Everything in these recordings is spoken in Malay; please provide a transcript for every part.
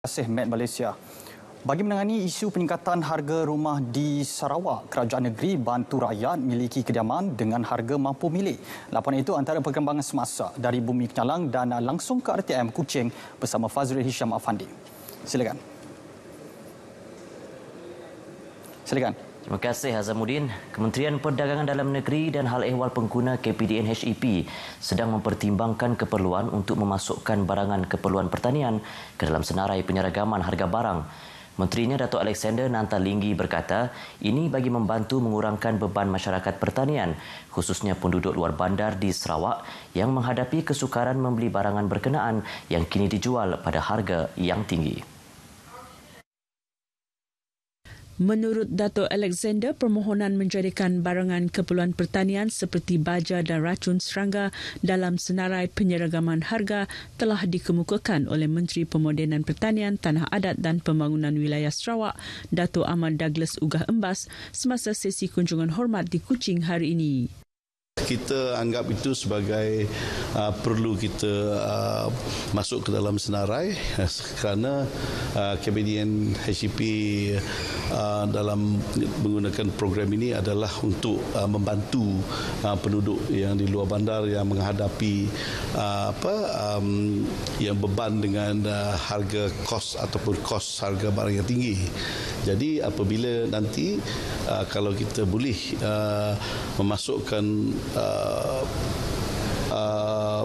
Kasih Met Malaysia. Bagi menangani isu peningkatan harga rumah di Sarawak, Kerajaan Negeri bantu rakyat miliki kediaman dengan harga mampu milik. Laporan itu antara perkembangan semasa dari Bumi Kenyalang dan langsung ke RTM Kuching bersama Fazrul Hisham Afandi. Silakan. Terima kasih Hazamuddin. Kementerian Perdagangan Dalam Negeri dan Hal Ehwal Pengguna KPDN HEP sedang mempertimbangkan keperluan untuk memasukkan barangan keperluan pertanian ke dalam senarai penyeragaman harga barang. Menterinya Datuk Alexander Nantalinggi berkata, ini bagi membantu mengurangkan beban masyarakat pertanian, khususnya penduduk luar bandar di Sarawak yang menghadapi kesukaran membeli barangan berkenaan yang kini dijual pada harga yang tinggi. Menurut Dato' Alexander, permohonan menjadikan barangan keperluan pertanian seperti baja dan racun serangga dalam senarai penyeragaman harga telah dikemukakan oleh Menteri Pemodenan Pertanian, Tanah Adat dan Pembangunan Wilayah Sarawak, Dato' Ahmad Douglas Ugah Embas, semasa sesi kunjungan hormat di Kuching hari ini. Kita anggap itu sebagai perlu kita masuk ke dalam senarai kerana KPDN HEP dalam menggunakan program ini adalah untuk membantu penduduk yang di luar bandar yang menghadapi yang beban dengan harga kos ataupun kos harga barang yang tinggi. Jadi apabila nanti kalau kita boleh memasukkan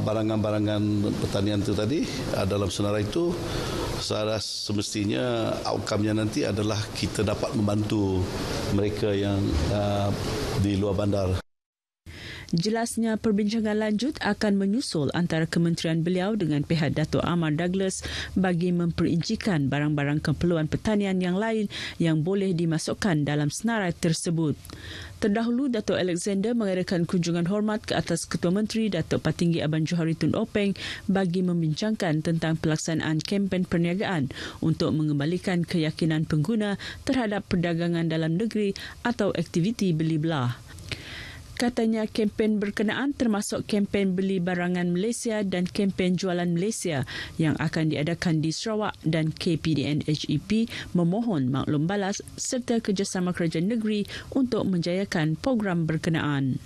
barangan-barangan pertanian itu tadi dalam senarai itu, semestinya outcome-nya nanti adalah kita dapat membantu mereka yang di luar bandar. Jelasnya perbincangan lanjut akan menyusul antara kementerian beliau dengan pihak Dato' Ahmad Douglas bagi memperincikan barang-barang keperluan pertanian yang lain yang boleh dimasukkan dalam senarai tersebut. Terdahulu, Dato' Alexander mengadakan kunjungan hormat ke atas Ketua Menteri Datuk Patinggi Abang Johari Tun Openg bagi membincangkan tentang pelaksanaan kempen perniagaan untuk mengembalikan keyakinan pengguna terhadap perdagangan dalam negeri atau aktiviti beli belah. Katanya kempen berkenaan termasuk kempen beli barangan Malaysia dan kempen jualan Malaysia yang akan diadakan di Sarawak, dan KPDN HEP memohon maklum balas serta kerjasama kerajaan negeri untuk menjayakan program berkenaan.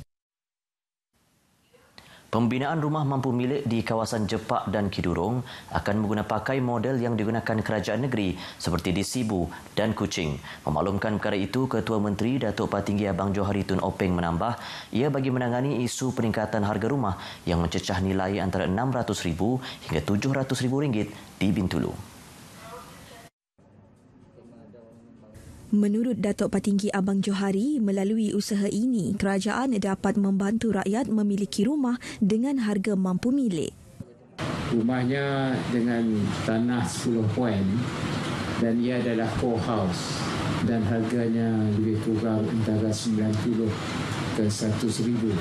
Pembinaan rumah mampu milik di kawasan Jepak dan Kidurong akan menggunakan pakai model yang digunakan kerajaan negeri seperti di Sibu dan Kuching. Memaklumkan perkara itu, Ketua Menteri Datuk Patinggi Abang Johari Tun Openg menambah, ia bagi menangani isu peningkatan harga rumah yang mencecah nilai antara RM600,000 hingga RM700,000 di Bintulu. Menurut Datuk Patinggi Abang Johari, melalui usaha ini, kerajaan dapat membantu rakyat memiliki rumah dengan harga mampu milik. Rumahnya dengan tanah 10 poin dan ia adalah core house dan harganya lebih kurang antara 90 ke 100,000.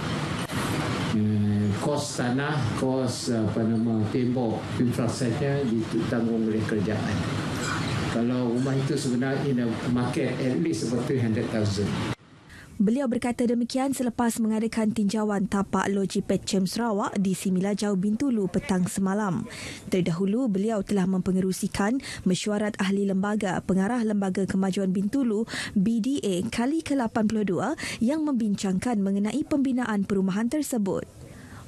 Kos tanah, kos tembok, infrastrukturnya ditanggung oleh kerajaan. Kalau rumah itu sebenarnya in a market at least about 300,000. Beliau berkata demikian selepas mengadakan tinjauan tapak Loji Petchem Sarawak di Similajau Bintulu petang semalam. Terdahulu, beliau telah mempengerusikan mesyuarat ahli lembaga pengarah Lembaga Kemajuan Bintulu BDA kali ke-82 yang membincangkan mengenai pembinaan perumahan tersebut.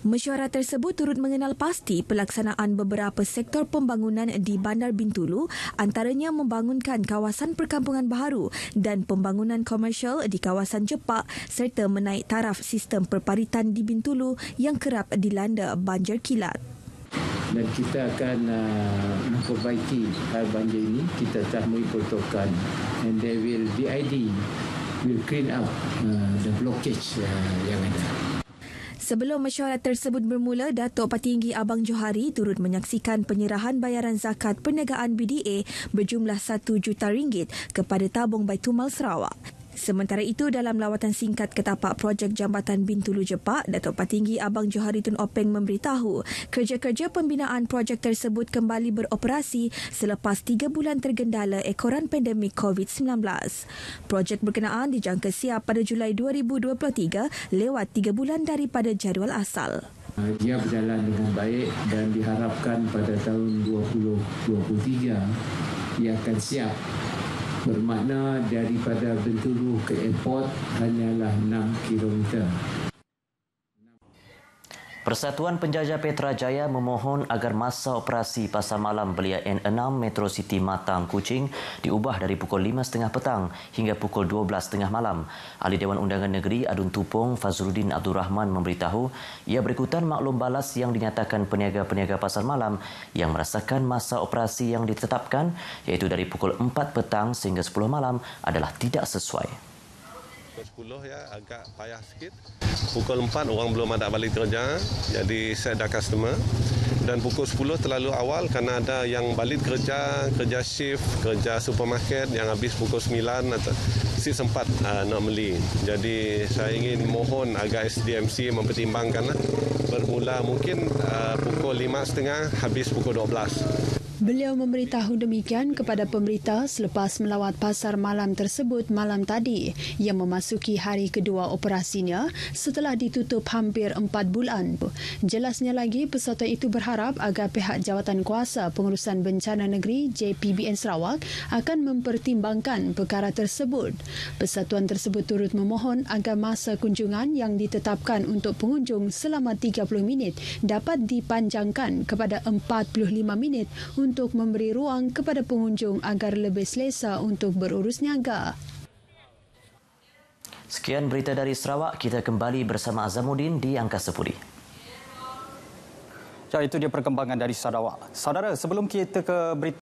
Mesyuarat tersebut turut mengenal pasti pelaksanaan beberapa sektor pembangunan di Bandar Bintulu, antaranya membangunkan kawasan perkampungan baharu dan pembangunan komersial di kawasan Jepak serta menaik taraf sistem perparitan di Bintulu yang kerap dilanda banjir kilat. Dan kita akan memperbaiki hal banjir ini. Kita telah mempertokan and DID will clean up the blockage yang ada. Sebelum mesyuarat tersebut bermula, Datuk Patinggi Abang Johari turut menyaksikan penyerahan bayaran zakat perniagaan BDA berjumlah RM1 juta kepada tabung Baitumal Sarawak. Sementara itu, dalam lawatan singkat ke tapak projek Jambatan Bintulu Jepak, Datuk Patinggi Abang Johari Tun Openg memberitahu kerja-kerja pembinaan projek tersebut kembali beroperasi selepas 3 bulan tergendala ekoran pandemik COVID-19. Projek berkenaan dijangka siap pada Julai 2023 lewat 3 bulan daripada jadual asal. Dia berjalan dengan baik dan diharapkan pada tahun 2023 ia akan siap. Bermakna daripada Bintulu ke airport hanyalah 6 km. Persatuan Penjajah Petra Jaya memohon agar masa operasi pasar malam belia N6 Metro City Matang Kuching diubah dari pukul 5.30 petang hingga pukul 12.30 malam. Ahli Dewan Undangan Negeri Adun Tupong Fazruddin Abdul Rahman memberitahu ia berikutan maklum balas yang dinyatakan peniaga-peniaga pasar malam yang merasakan masa operasi yang ditetapkan iaitu dari pukul 4 petang sehingga 10 malam adalah tidak sesuai. Pukul 10 ya agak payah sikit. Pukul 4 orang belum ada balik kerja, jadi saya ada customer. Dan pukul 10 terlalu awal kerana ada yang balik kerja shift, kerja supermarket yang habis pukul 9 atau si sempat nak beli. Jadi saya ingin mohon agar SDMC mempertimbangkan bermula mungkin pukul 5.30 habis pukul 12. Beliau memberitahu demikian kepada pemberita selepas melawat pasar malam tersebut malam tadi yang memasuki hari kedua operasinya setelah ditutup hampir 4 bulan. Jelasnya lagi, peserta itu berharap agar pihak Jawatan Kuasa Pengurusan Bencana Negeri JPBN Sarawak akan mempertimbangkan perkara tersebut. Persatuan tersebut turut memohon agar masa kunjungan yang ditetapkan untuk pengunjung selama 30 minit dapat dipanjangkan kepada 45 minit untuk memberi ruang kepada pengunjung agar lebih selesa untuk berurus niaga. Sekian berita dari Sarawak, kita kembali bersama Azamuddin di Angkasa Putih. Ya, itu dia perkembangan dari Sarawak. Saudara, sebelum kita ke berita